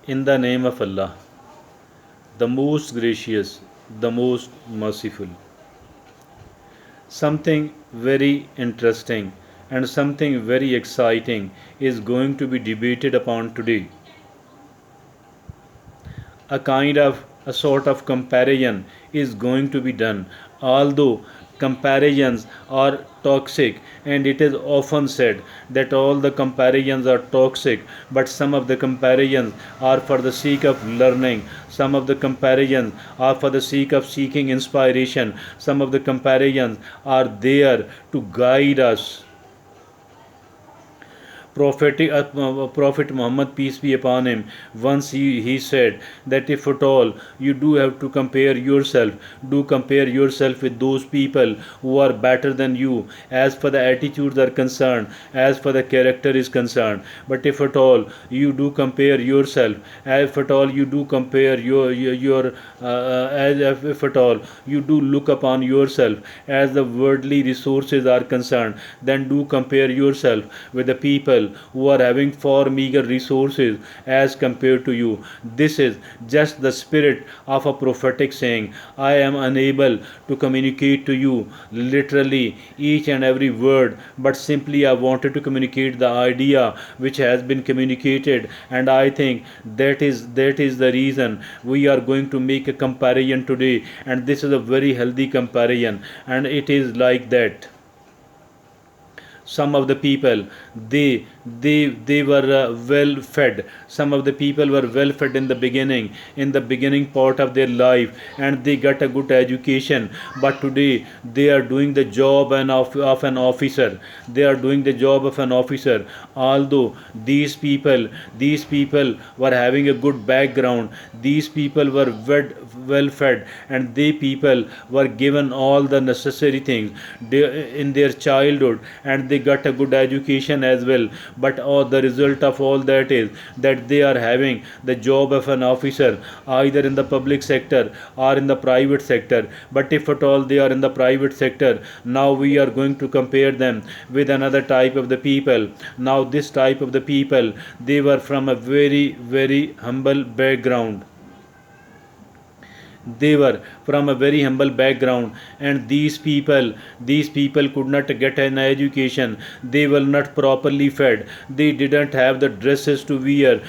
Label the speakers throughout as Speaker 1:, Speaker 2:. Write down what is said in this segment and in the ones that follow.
Speaker 1: In the name of Allah, the most gracious, the most merciful. Something very interesting and something very exciting is going to be debated upon today. A sort of comparison is going to be done, although comparisons are toxic, and it is often said that all the comparisons are toxic, but some of the comparisons are for the sake of learning, some of the comparisons are for the sake of seeking inspiration, some of the comparisons are there to guide us. Prophet Muhammad, peace be upon him, once he said that if at all you do have to compare yourself, do compare yourself with those people who are better than you, as for the attitudes are concerned, as for the character is concerned. But if at all you do compare yourself, if at all you do compare your as if at all you do look upon yourself as the worldly resources are concerned, then do compare yourself with the people who are having far meager resources as compared to you. This is just the spirit of a prophetic saying. I am unable to communicate to you literally each and every word, but simply I wanted to communicate the idea which has been communicated, and I think that is the reason we are going to make a comparison today, and this is a very healthy comparison, and it is like that. Some of the people, they were well fed, some of the people were well fed in the beginning part of their life, and they got a good education, but today they are doing the job of an officer, they are doing the job of an officer, although these people were having a good background, these people were well fed, and they people were given all the necessary things in their childhood, and they got a good education as well, but all the result of all that is that they are having the job of an officer either in the public sector or in the private sector. But if at all they are in the private sector, now we are going to compare them with another type of the people. Now this type of the people, they were from a very humble background, they were from a very humble background, and these people could not get an education, they were not properly fed, they didn't have the dresses to wear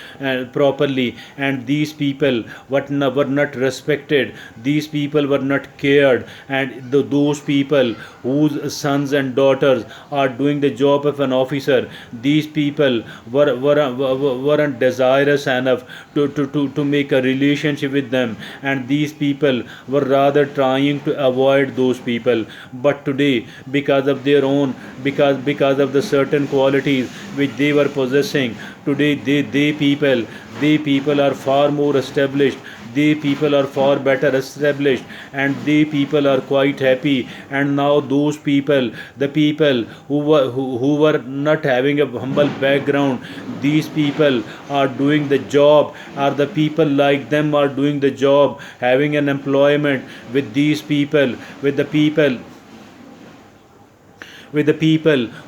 Speaker 1: properly, and these people were not respected, these people were not cared, and those people whose sons and daughters are doing the job of an officer, these people weren't desirous enough to make a relationship with them, and these people were rather trying to avoid those people. But today, because of their own, because of the certain qualities which they were possessing, today they people are far more established, they people are far better established, and they people are quite happy. And now those people, the people who were not having a humble background, these people are doing the job, or the people like them are doing the job, having an employment with these people, with the people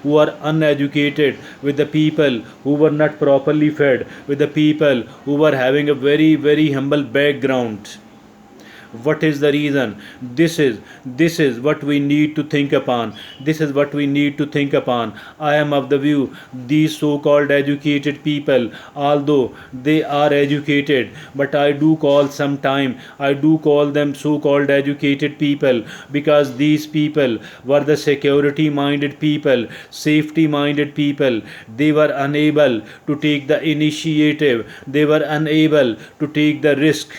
Speaker 1: who are uneducated, with the people who were not properly fed, with the people who were having a very humble background. What is the reason? This is what we need to think upon, this is what we need to think upon. I am of the view, these so called educated people, although they are educated, but I do call them so called educated people, because these people were the security minded people, safety minded people. They were unable to take the initiative, they were unable to take the risk,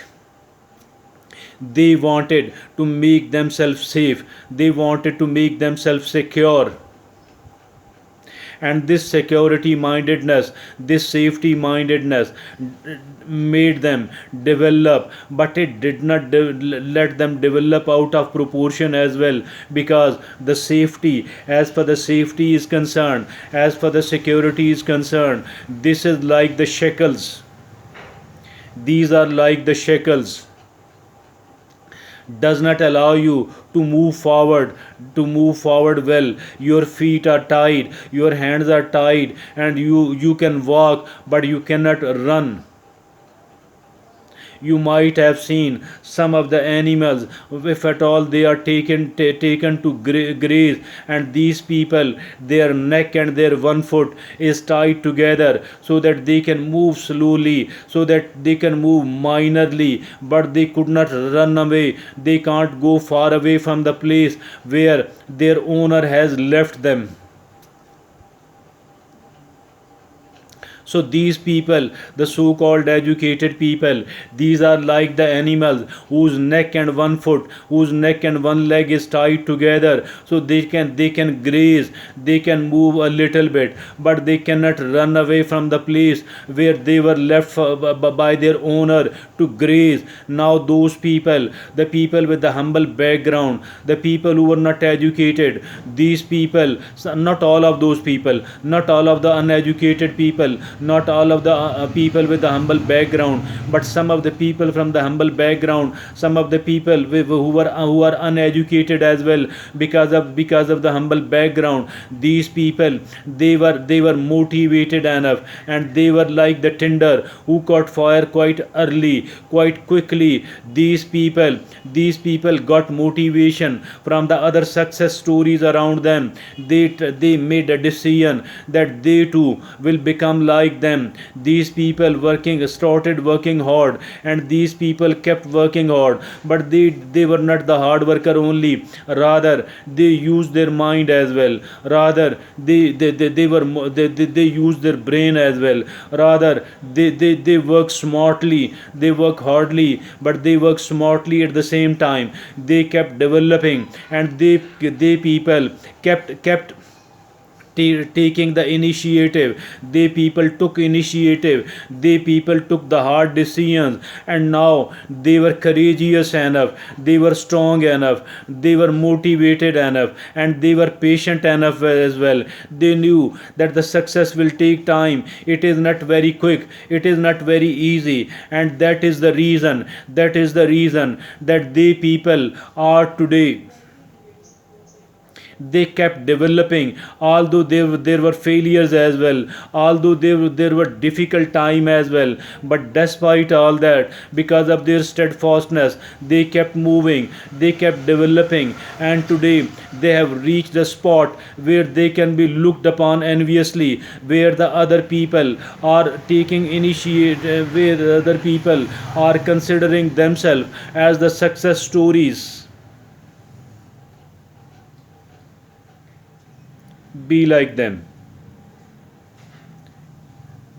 Speaker 1: they wanted to make themselves safe, they wanted to make themselves secure. And this security mindedness, this safety mindedness made them develop, but it did not let them develop out of proportion as well, because the safety, as for the safety is concerned, as for the security is concerned, this is like the shackles, these are like the shackles, does not allow you to move forward well. Your feet are tied, your hands are tied, and you can walk but you cannot run. You might have seen some of the animals, if at all they are taken to graze, and these people, their neck and their one foot is tied together so that they can move slowly, so that they can move minorly, but they could not run away. They can't go far away from the place where their owner has left them. So these people, the so-called educated people, these are like the animals whose neck and one foot, whose neck and one leg is tied together, so they can graze, they can move a little bit, but they cannot run away from the place where they were left by their owner to graze. Now those people, the people with the humble background, the people who were not educated, these people, not all of those people, not all of the uneducated people, not all of the people with the humble background, but some of the people from the humble background, some of the people who are uneducated as well, because of the humble background. These people, they were motivated enough, and they were like the tinder who caught fire quite early, quite quickly. These people got motivation from the other success stories around them. They made a decision that they too will become like them. These people working started working hard, and these people kept working hard, but they were not the hard worker only, rather they used their mind as well, rather they used their brain as well, rather they work smartly, they work hardly, but they work smartly at the same time. They kept developing, and they people kept taking the initiative. They people took initiative, they people took the hard decisions, and now they were courageous enough, they were strong enough, they were motivated enough, and they were patient enough as well. They knew that the success will take time, it is not very quick, it is not very easy, and that is the reason that they people are today. They kept developing, although there were failures as well, although there were difficult time as well, but despite all that, because of their steadfastness, they kept moving, they kept developing, and today they have reached a spot where they can be looked upon enviously, where the other people are taking initiative, where the other people are considering themselves as the success stories. Be like them.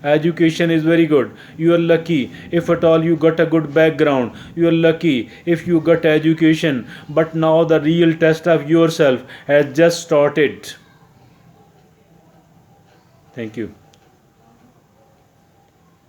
Speaker 1: Education is very good. You are lucky if at all you got a good background. You are lucky if you got education. But now the real test of yourself has just started. Thank you.